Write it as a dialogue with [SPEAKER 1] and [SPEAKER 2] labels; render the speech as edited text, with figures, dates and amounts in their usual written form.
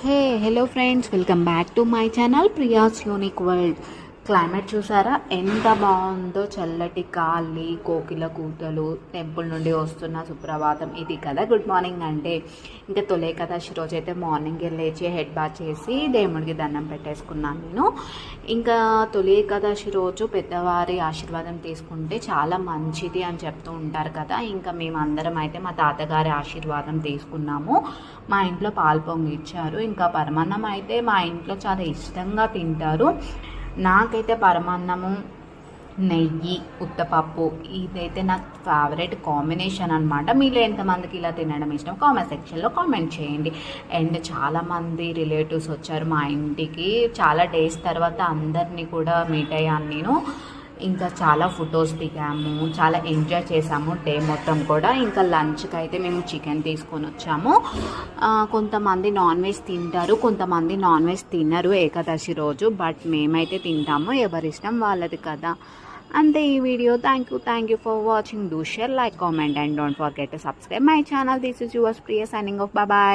[SPEAKER 1] Hello friends, welcome back to my channel Priya's unique world. Climate చూసారా ఎంత బాగుందో. చల్లటి గాలి, కోకిల కూతలు, టెంపుల్ నుండి వస్తున్న సుప్రభాతం. ఇది కదా గుడ్ మార్నింగ్ అంటే. ఇంకా తొలి ఏకాదశి రోజు అయితే మార్నింగ్ లేచి హెడ్ బాత్ చేసి దేవుడికి దండం పెట్టేసుకున్నాను నేను. ఇంకా తొలి ఏకాదశి రోజు పెద్దవారి ఆశీర్వాదం తీసుకుంటే చాలా మంచిది అని చెప్తూ ఉంటారు కదా. ఇంకా మేమందరం అయితే మా తాతగారి ఆశీర్వాదం తీసుకున్నాము. మా ఇంట్లో పాలు పొంగిచ్చారు. ఇంకా పరమాన్నం అయితే మా ఇంట్లో చాలా ఇష్టంగా తింటారు. నాకైతే పరమాన్నము, నెయ్యి, ఉత్తపప్పు ఇదైతే నాకు ఫేవరెట్ కాంబినేషన్ అనమాట. మీలో ఎంతమందికి ఇలా తినడం ఇష్టం కామెంట్ సెక్షన్లో కామెంట్ చేయండి. అండ్ చాలామంది రిలేటివ్స్ వచ్చారు మా ఇంటికి. చాలా డేస్ తర్వాత అందరినీ కూడా మీట్ అయ్యాను నేను. ఇంకా చాలా ఫొటోస్ దిగాము, చాలా ఎంజాయ్ చేసాము డే మొత్తం కూడా. ఇంకా లంచ్కి అయితే మేము చికెన్ తీసుకొని వచ్చాము. కొంతమంది నాన్ వెజ్ తింటారు, కొంతమంది నాన్ వెజ్ తినరు ఏకాదశి రోజు. బట్ మేమైతే తింటాము, ఎవరిష్టం వాళ్ళది కదా. అంతే ఈ వీడియో. Thank you for watching. Do share, like, comment and don't forget to subscribe my channel. This is yours Priya signing off. Bye.